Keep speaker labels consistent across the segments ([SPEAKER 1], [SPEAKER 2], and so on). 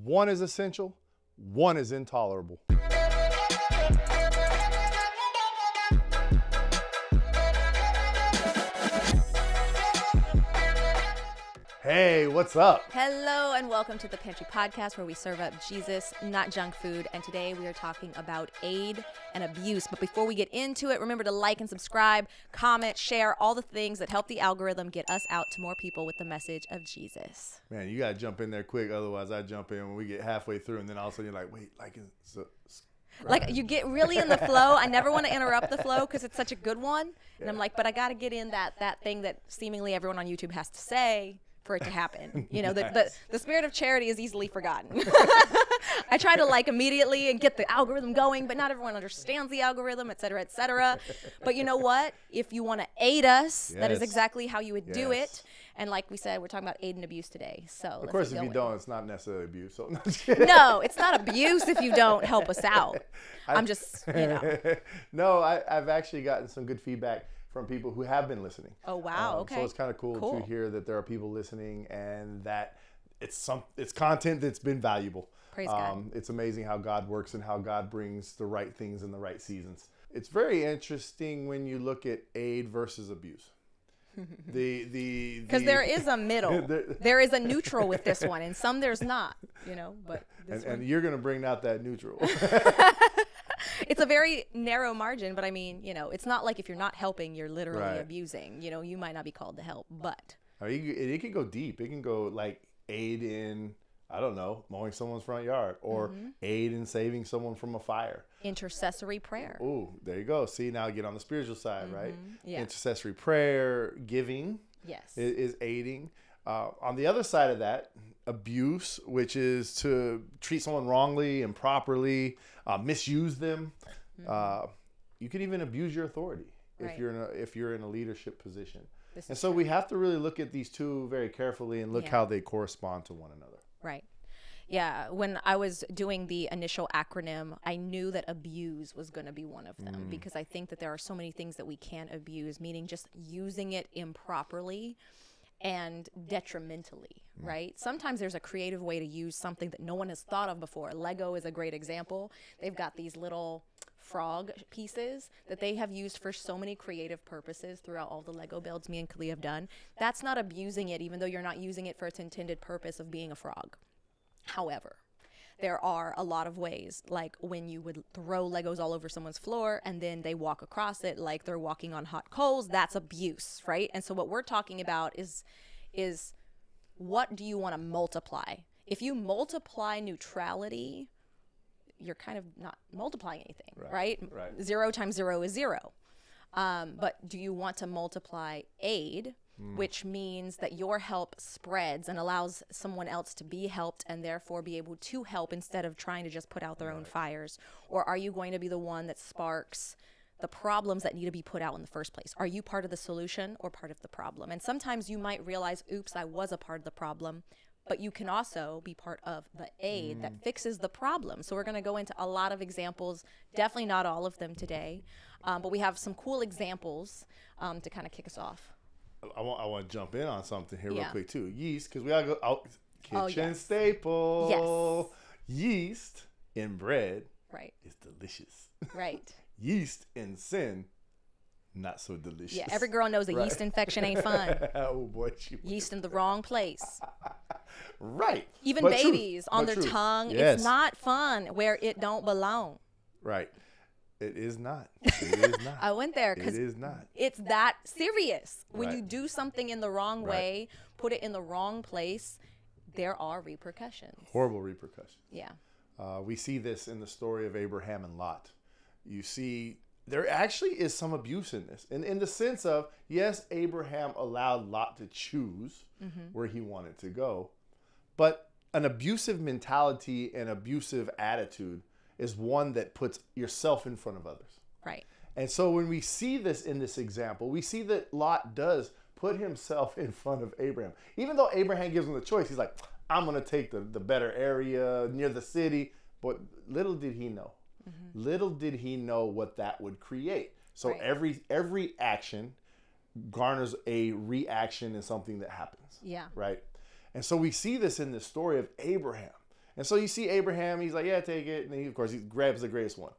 [SPEAKER 1] One is essential, one is intolerable. Hey, what's up?
[SPEAKER 2] Hello and welcome to the Pantry Podcast, where we serve up Jesus, not junk food. And today we are talking about aid and abuse. But before we get into it, remember to like and subscribe, comment, share, all the things that help the algorithm get us out to more people with the message of Jesus.
[SPEAKER 1] Man, you got to jump in there quick. Otherwise, I jump in when we get halfway through and then all of a sudden you're like, wait, like,
[SPEAKER 2] like you get really in the flow. I never want to interrupt the flow because it's such a good one. And I'm like, but I got to get in that thing that seemingly everyone on YouTube has to say for it to happen. You know,
[SPEAKER 1] Nice.
[SPEAKER 2] the spirit of charity is easily forgotten. I try to like immediately and get the algorithm going, but not everyone understands the algorithm, et cetera, et cetera. But you know what? If you want to aid us, that is
[SPEAKER 1] Yes.
[SPEAKER 2] exactly how you would do
[SPEAKER 1] Yes.
[SPEAKER 2] it. And like we said, we're talking about aid and abuse today. So
[SPEAKER 1] Of course, if you don't, it's not necessarily abuse. So no, just kidding.
[SPEAKER 2] No, it's not abuse if you don't help us out. I'm just,
[SPEAKER 1] No, I've actually gotten some good feedback from people who have been listening.
[SPEAKER 2] Oh, wow. Okay.
[SPEAKER 1] So it's kind of cool to hear that there are people listening and that it's content that's been valuable.
[SPEAKER 2] Praise God.
[SPEAKER 1] It's amazing how God works and how God brings the right things in the right seasons. It's very interesting when you look at aid versus abuse.
[SPEAKER 2] Because there is a middle. There is a neutral with this one, and some there's not, but this one.
[SPEAKER 1] and you're going to bring out that neutral.
[SPEAKER 2] It's a very narrow margin, but I mean, it's not like if you're not helping, you're literally
[SPEAKER 1] Right.
[SPEAKER 2] abusing. You might not be called to help, but
[SPEAKER 1] It can go deep. It can go like aid in, I don't know, mowing someone's front yard or aid in saving someone from a fire.
[SPEAKER 2] intercessory prayer.
[SPEAKER 1] Ooh, there you go. See, now get on the spiritual side, right?
[SPEAKER 2] Yeah.
[SPEAKER 1] Intercessory prayer, giving
[SPEAKER 2] Yes.
[SPEAKER 1] is aiding. On the other side of that, abuse, which is to treat someone wrongly, improperly, misuse them. You can even abuse your authority if
[SPEAKER 2] Right.
[SPEAKER 1] you're in a leadership position.
[SPEAKER 2] This
[SPEAKER 1] And
[SPEAKER 2] is
[SPEAKER 1] so we have to really look at these two very carefully and look
[SPEAKER 2] Yeah.
[SPEAKER 1] how they correspond to one another.
[SPEAKER 2] Right. Yeah. When I was doing the initial acronym, I knew that abuse was going to be one of them because I think that there are so many things that we can abuse, meaning just using it improperly and detrimentally, right? Sometimes there's a creative way to use something that no one has thought of before. Lego is a great example. They've got these little frog pieces that they have used for so many creative purposes throughout all the Lego builds me and Khalil have done. That's not abusing it, even though you're not using it for its intended purpose of being a frog. However, there are a lot of ways, like when you would throw Legos all over someone's floor and then they walk across it like they're walking on hot coals. That's abuse, right? And so what we're talking about is what do you want to multiply? If you multiply neutrality, you're kind of not multiplying anything, right?
[SPEAKER 1] Right.
[SPEAKER 2] 0 times 0 is 0. But do you want to multiply aid, which means that your help spreads and allows someone else to be helped and therefore be able to help instead of trying to just put out their own fires? Or are you going to be the one that sparks the problems that need to be put out in the first place? Are you part of the solution or part of the problem? And sometimes you might realize, oops, I was a part of the problem. But you can also be part of the aid that fixes the problem. So we're going to go into a lot of examples, definitely not all of them today. But we have some cool examples to kind of kick us off.
[SPEAKER 1] I want to jump in on something here real
[SPEAKER 2] Yeah.
[SPEAKER 1] quick too. Yeast, because we gotta go out. Kitchen
[SPEAKER 2] yes.
[SPEAKER 1] staple. Yeast in bread
[SPEAKER 2] Right,
[SPEAKER 1] is delicious.
[SPEAKER 2] right.
[SPEAKER 1] Yeast in sin, not so delicious.
[SPEAKER 2] Yeah, every girl knows a
[SPEAKER 1] Right.
[SPEAKER 2] yeast infection ain't fun.
[SPEAKER 1] Oh boy,
[SPEAKER 2] Yeast in the wrong place.
[SPEAKER 1] right.
[SPEAKER 2] Even
[SPEAKER 1] But truth,
[SPEAKER 2] babies on
[SPEAKER 1] but
[SPEAKER 2] their
[SPEAKER 1] truth.
[SPEAKER 2] tongue,
[SPEAKER 1] Yes.
[SPEAKER 2] it's not fun where it don't belong.
[SPEAKER 1] Right. It is not. It is not.
[SPEAKER 2] I went there
[SPEAKER 1] It
[SPEAKER 2] because
[SPEAKER 1] is not.
[SPEAKER 2] it's that serious. When
[SPEAKER 1] Right.
[SPEAKER 2] you do something in the wrong
[SPEAKER 1] Right.
[SPEAKER 2] way, put it in the wrong place, there are repercussions.
[SPEAKER 1] Horrible repercussions.
[SPEAKER 2] Yeah.
[SPEAKER 1] We see this in the story of Abraham and Lot. You see, there actually is some abuse in this. And in the sense of, yes, Abraham allowed Lot to choose where he wanted to go. But an abusive mentality and abusive attitude is one that puts yourself in front of others.
[SPEAKER 2] Right.
[SPEAKER 1] And so when we see this in this example, we see that Lot does put himself in front of Abraham. Even though Abraham gives him the choice, he's like, I'm going to take the better area near the city. But little did he know. Little did he know what that would create. So
[SPEAKER 2] Right.
[SPEAKER 1] every action garners a reaction in something that happens.
[SPEAKER 2] Yeah.
[SPEAKER 1] Right? And so we see this in the story of Abraham. And so you see Abraham, he's like, yeah, take it. And then, of course, he grabs the greatest one.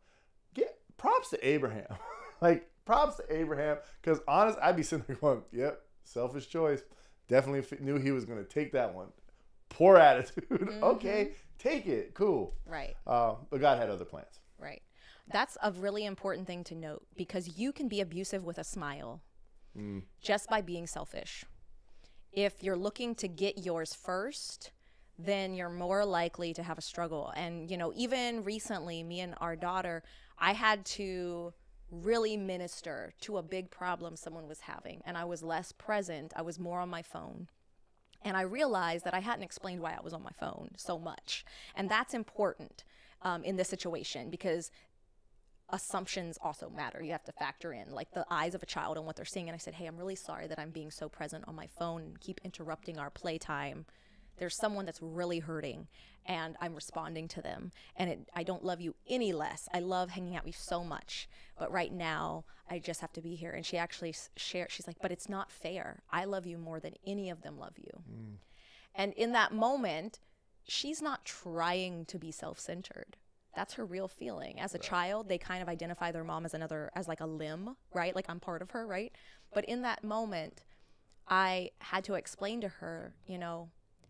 [SPEAKER 1] Get props to Abraham. Like, props to Abraham. Because honest, I'd be sitting there going, yep, selfish choice. Definitely knew he was going to take that one. Poor attitude. Okay, take it. Cool.
[SPEAKER 2] Right.
[SPEAKER 1] But God had other plans.
[SPEAKER 2] Right. That's a really important thing to note, because you can be abusive with a smile just by being selfish. If you're looking to get yours first, then you're more likely to have a struggle. And, even recently, me and our daughter, I had to really minister to a big problem someone was having, and I was less present. I was more on my phone. And I realized that I hadn't explained why I was on my phone so much. And that's important in this situation, because assumptions also matter. You have to factor in like the eyes of a child and what they're seeing. And I said, hey, I'm really sorry that I'm being so present on my phone and keep interrupting our playtime. There's someone that's really hurting and I'm responding to them. And I don't love you any less. I love hanging out with you so much. But right now, I just have to be here. And she actually shared, she's like, but it's not fair. I love you more than any of them love you. And in that moment, she's not trying to be self-centered. That's her real feeling. As a child, they kind of identify their mom as like a limb, right? Like I'm part of her, right? But in that moment, I had to explain to her,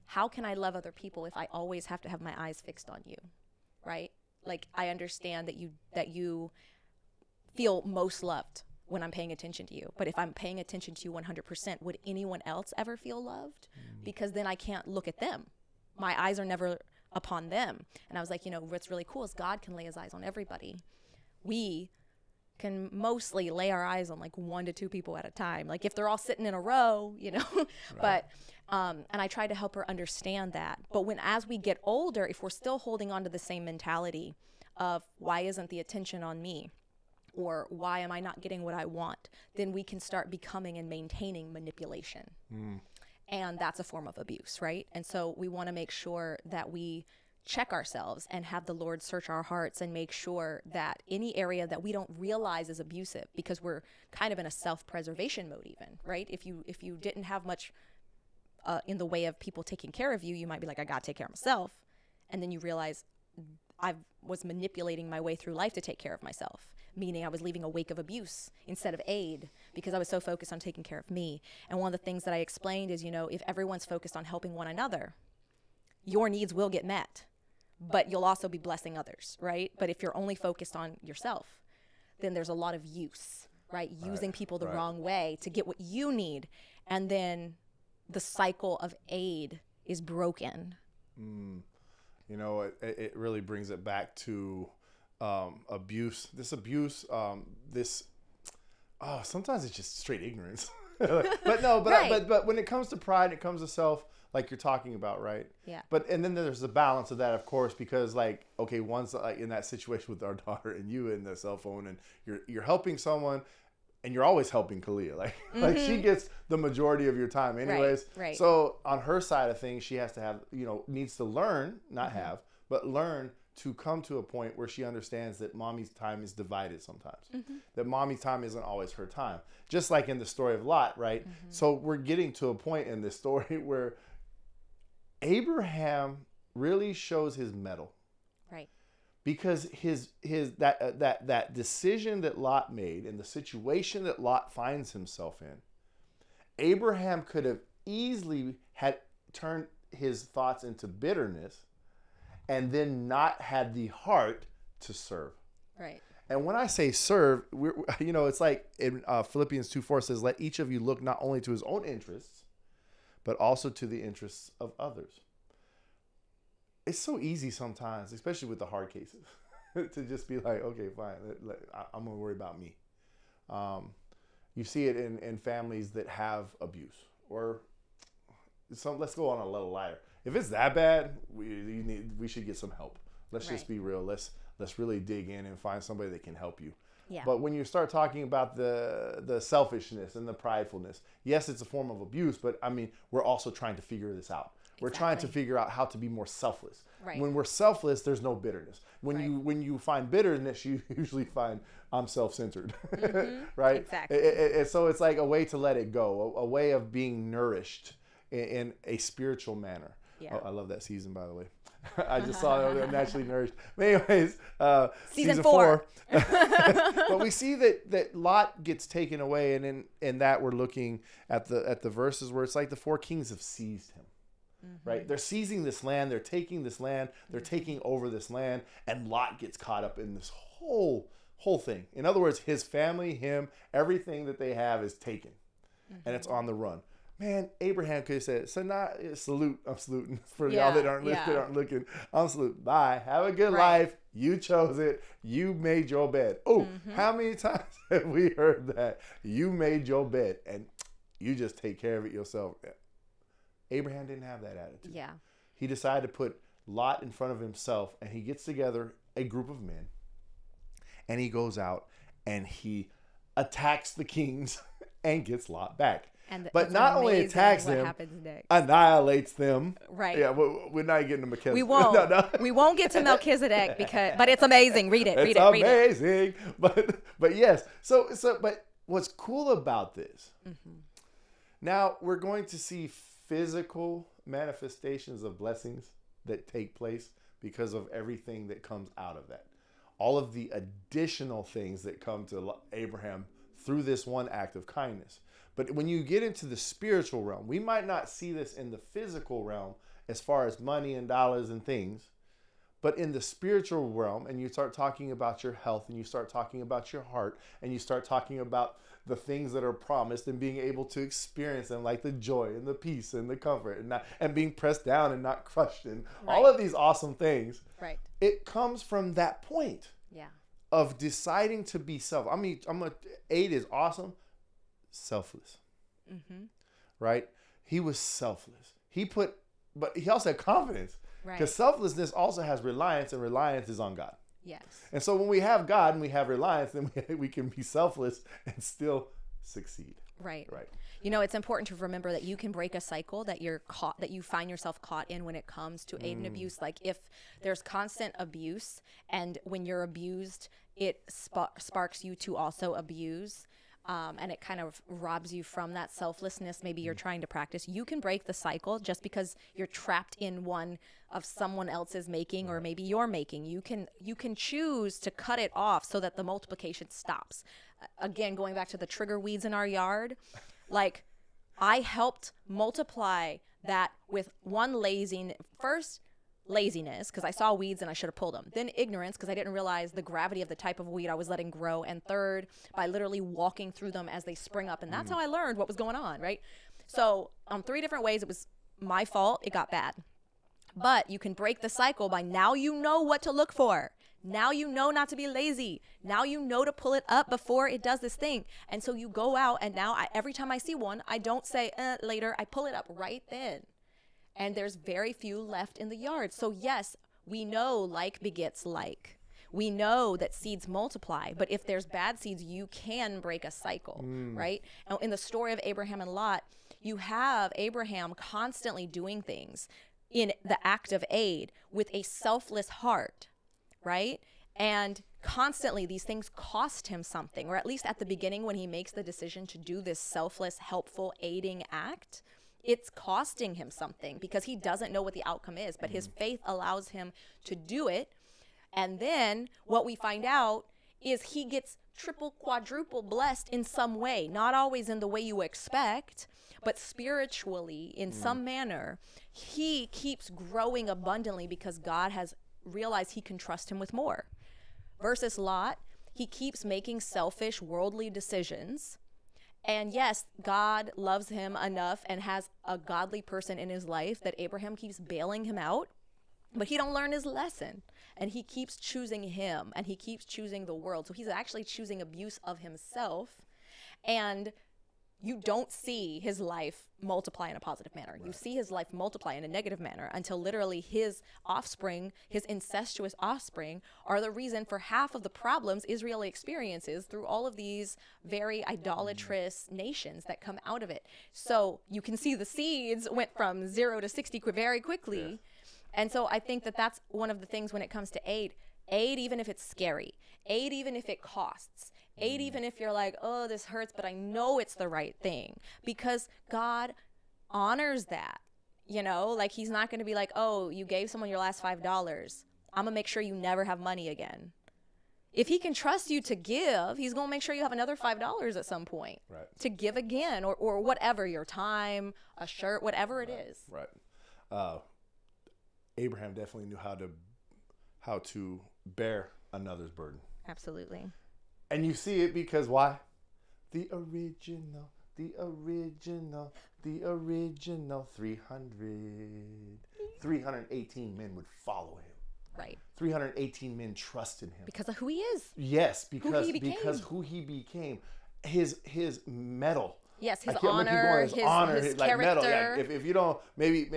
[SPEAKER 2] how can I love other people if I always have to have my eyes fixed on you, right? Like I understand that you feel most loved when I'm paying attention to you. But if I'm paying attention to you 100%, would anyone else ever feel loved? Because then I can't look at them. My eyes are never upon them. And I was like, what's really cool is God can lay his eyes on everybody. We can mostly lay our eyes on like 1 to 2 people at a time. Like if they're all sitting in a row, right. But, and I try to help her understand that. But as we get older, if we're still holding on to the same mentality of why isn't the attention on me? Or why am I not getting what I want? Then we can start becoming and maintaining manipulation. And that's a form of abuse, right? And so we want to make sure that we check ourselves and have the Lord search our hearts and make sure that any area that we don't realize is abusive, because we're kind of in a self-preservation mode even, right? If you didn't have much in the way of people taking care of you, you might be like, I got to take care of myself. And then you realize I was manipulating my way through life to take care of myself, meaning I was leaving a wake of abuse instead of aid because I was so focused on taking care of me. And one of the things that I explained is, if everyone's focused on helping one another, your needs will get met, but you'll also be blessing others, right? But if you're only focused on yourself, then there's a lot of use, right? Using people the wrong way to get what you need. And then the cycle of aid is broken.
[SPEAKER 1] It really brings it back to abuse. This abuse, sometimes it's just straight ignorance. But when it comes to pride, it comes to self, like you're talking about, right?
[SPEAKER 2] Yeah.
[SPEAKER 1] And then there's the balance of that, of course, because once in that situation with our daughter and you in the cell phone, and you're helping someone. And you're always helping Kalia. Like she gets the majority of your time anyways.
[SPEAKER 2] Right.
[SPEAKER 1] So on her side of things, she has to have, needs to learn, not have, but learn to come to a point where she understands that mommy's time is divided sometimes. That mommy's time isn't always her time. Just like in the story of Lot, right? So we're getting to a point in this story where Abraham really shows his mettle.
[SPEAKER 2] Right.
[SPEAKER 1] Because that decision that Lot made and the situation that Lot finds himself in, Abraham could have easily had turned his thoughts into bitterness and then not had the heart to serve.
[SPEAKER 2] Right.
[SPEAKER 1] And when I say serve, it's like in Philippians 2:4 says, let each of you look not only to his own interests, but also to the interests of others. It's so easy sometimes, especially with the hard cases, to just be like, okay, fine, I'm going to worry about me. You see it in families that have abuse, or let's go on a little lighter. If it's that bad, we should get some help. Let's just be real. Let's really dig in and find somebody that can help you.
[SPEAKER 2] Yeah.
[SPEAKER 1] But when you start talking about the selfishness and the pridefulness, yes, it's a form of abuse, but we're also trying to figure this out. We're trying to figure out how to be more selfless.
[SPEAKER 2] Right.
[SPEAKER 1] When we're selfless, there's no bitterness. When you find bitterness, you usually find I'm self-centered, right?
[SPEAKER 2] Exactly.
[SPEAKER 1] So it's like a way to let it go, a way of being nourished in a spiritual manner.
[SPEAKER 2] Yeah.
[SPEAKER 1] Oh, I love that season, by the way. I just saw it Naturally Nourished. But anyways,
[SPEAKER 2] Season 4.
[SPEAKER 1] But we see that Lot gets taken away, and in that we're looking at the verses where it's like the 4 kings have seized him. Right? They're seizing this land. They're taking this land. They're taking over this land, and Lot gets caught up in this whole thing. In other words, his family, him, everything that they have is taken, and it's on the run. Man, Abraham could have said, "So not salute. I'm saluting for y'all that aren't looking. I'm saluting. Bye. Have a good life. You chose it. You made your bed." Oh, how many times have we heard that? You made your bed, and you just take care of it yourself. Abraham didn't have that attitude.
[SPEAKER 2] Yeah.
[SPEAKER 1] He decided to put Lot in front of himself, and he gets together a group of men, and he goes out and he attacks the kings and gets Lot back. But not only attacks them, annihilates them.
[SPEAKER 2] Right.
[SPEAKER 1] Yeah, we're not getting to Melchizedek.
[SPEAKER 2] We won't. No. We won't get to Melchizedek but it's amazing. Read it.
[SPEAKER 1] It's amazing. But yes. So but what's cool about this? Now we're going to see physical manifestations of blessings that take place because of everything that comes out of that. All of the additional things that come to Abraham through this one act of kindness. But when you get into the spiritual realm, we might not see this in the physical realm as far as money and dollars and things, but in the spiritual realm, and you start talking about your health, and you start talking about your heart, and you start talking about the things that are promised and being able to experience them, like the joy and the peace and the comfort and being pressed down and not crushed, and all of these awesome things.
[SPEAKER 2] Right.
[SPEAKER 1] It comes from that point.
[SPEAKER 2] Yeah. Of
[SPEAKER 1] deciding to be self. I mean, aid is awesome. Selfless. Right? He was selfless. But he also had confidence. Because selflessness also has reliance, and reliance is on God.
[SPEAKER 2] Yes.
[SPEAKER 1] And so when we have God and we have reliance, then we can be selfless and still succeed.
[SPEAKER 2] Right. You know, it's important to remember that you can break a cycle that you find yourself caught in when it comes to aid and abuse. Like if there's constant abuse, and when you're abused, it sparks you to also abuse. And it kind of robs you from that selflessness maybe you're trying to practice. You can break the cycle just because you're trapped in one of someone else's making, or maybe you're making. You can choose to cut it off so that the multiplication stops. Again, going back to the trigger weeds in our yard, like I helped multiply that with one laziness, because I saw weeds and I should have pulled them. Then ignorance, because I didn't realize the gravity of the type of weed I was letting grow. And third, by literally walking through them as they spring up. And that's how I learned what was going on, right? So on 3 different ways, it was my fault. It got bad. But you can break the cycle by now you know what to look for. Now you know not to be lazy. Now you know to pull it up before it does this thing. And so you go out, and now every time I see one, I don't say later. I pull it up right then. And there's very few left in the yard. So yes, we know like begets like. We know that seeds multiply, but if there's bad seeds, you can break a cycle, right? Now, in the story of Abraham and Lot, you have Abraham constantly doing things in the act of aid with a selfless heart, right? And constantly these things cost him something, or at least at the beginning when he makes the decision to do this selfless, helpful, aiding act, it's costing him something because he doesn't know what the outcome is, but his faith allows him to do it. And then what we find out is he gets triple, quadruple blessed in some way, not always in the way you expect, but spiritually in some manner. He keeps growing abundantly because God has realized he can trust him with more. Versus Lot, he keeps making selfish, worldly decisions. And yes, God loves him enough and has a godly person in his life that Abraham keeps bailing him out, but he don't learn his lesson. And he keeps choosing him, and he keeps choosing the world. So he's actually choosing abuse of himself. And you don't see his life multiply in a positive manner. You see his life multiply in a negative manner until literally his offspring, his incestuous offspring, are the reason for half of the problems Israel experiences through all of these very idolatrous nations that come out of it. So you can see the seeds went from 0 to 60 very quickly. Yeah. And so I think that that's one of the things when it comes to aid, even if it's scary, aid even if it costs, aid even if you're like, oh, this hurts, but I know it's the right thing, because God honors that. You know, like he's not going to be like, oh, you gave someone your last $5. I'm going to make sure you never have money again. If he can trust you to give, he's going to make sure you have another $5 at some point to give again, or whatever, your time, a shirt, whatever it is.
[SPEAKER 1] Right. Abraham definitely knew how to bear another's burden.
[SPEAKER 2] Absolutely. And
[SPEAKER 1] you see it because why? The original 318 men would follow him.
[SPEAKER 2] Right.
[SPEAKER 1] 318 men trusted him.
[SPEAKER 2] Because of who he is.
[SPEAKER 1] Yes, because who he became. His mettle.
[SPEAKER 2] Yes, his honor, his
[SPEAKER 1] like
[SPEAKER 2] character.
[SPEAKER 1] Metal. Yeah, if you don't, maybe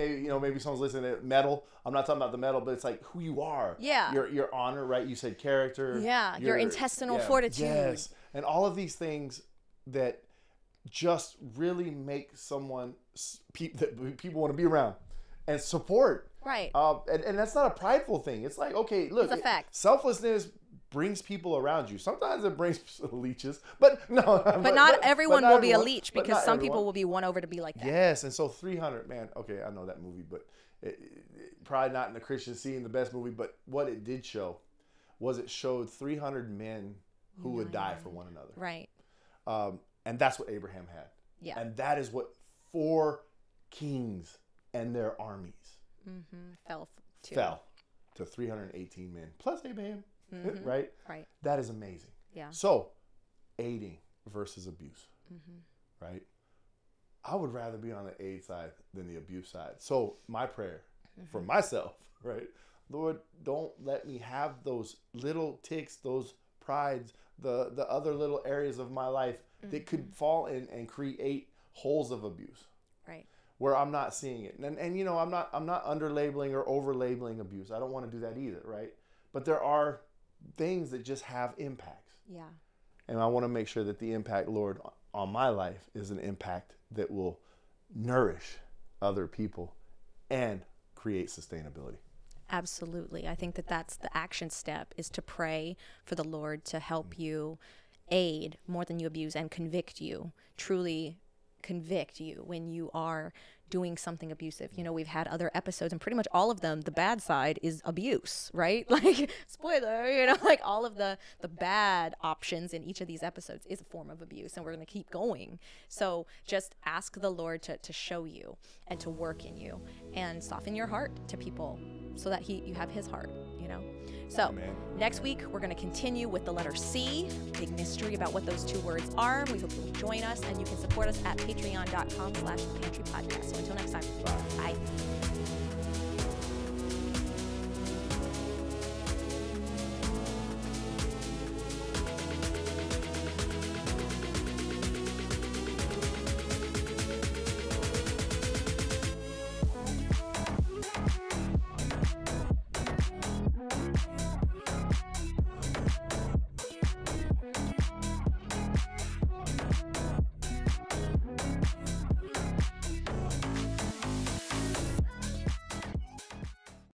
[SPEAKER 1] someone's listening to metal. I'm not talking about the metal, but it's like who you are.
[SPEAKER 2] Yeah.
[SPEAKER 1] Your honor, right? You said character.
[SPEAKER 2] Yeah. Your intestinal fortitude.
[SPEAKER 1] Yes, and all of these things that just really make someone that people want to be around and support.
[SPEAKER 2] Right.
[SPEAKER 1] And that's not a prideful thing. It's like, okay, look,
[SPEAKER 2] it's a fact.
[SPEAKER 1] Selflessness brings people around you. Sometimes it brings leeches, but no.
[SPEAKER 2] But not everyone will be a leech, because some people will be won over to be like that.
[SPEAKER 1] Yes, and so 300, man. Okay, I know that movie, but probably not in the Christian scene the best movie. But what it did show was it showed 300 men who would die for one another.
[SPEAKER 2] Right.
[SPEAKER 1] And that's what Abraham had.
[SPEAKER 2] Yeah.
[SPEAKER 1] And that is what 4 kings and their armies fell to 318 men plus Abraham. Right?
[SPEAKER 2] Right.
[SPEAKER 1] That is amazing.
[SPEAKER 2] Yeah.
[SPEAKER 1] So, aiding versus abuse. Right? I would rather be on the aid side than the abuse side. So, my prayer for myself, right? Lord, don't let me have those little ticks, those prides, the other little areas of my life that could fall in and create holes of abuse.
[SPEAKER 2] Right.
[SPEAKER 1] Where I'm not seeing it. And I'm not under labeling or over labeling abuse. I don't want to do that either, right? But there are things that just have impacts.
[SPEAKER 2] Yeah.
[SPEAKER 1] And I want to make sure that the impact, Lord, on my life is an impact that will nourish other people and create sustainability.
[SPEAKER 2] Absolutely. I think that that's the action step, is to pray for the Lord to help you aid more than you abuse, and convict you, truly convict you when you are doing something abusive. You know, we've had other episodes, and pretty much all of them, the bad side is abuse, right? Like, spoiler, you know, like all of the bad options in each of these episodes is a form of abuse, and we're going to keep going. So just ask the Lord to show you and to work in you and soften your heart to people so that you have his heart, you know? So
[SPEAKER 1] Amen.
[SPEAKER 2] Next week, we're going to continue with the letter C, big mystery about what those 2 words are. We hope you'll join us, and you can support us at patreon.com/thepantrypodcast. So until next time, bye.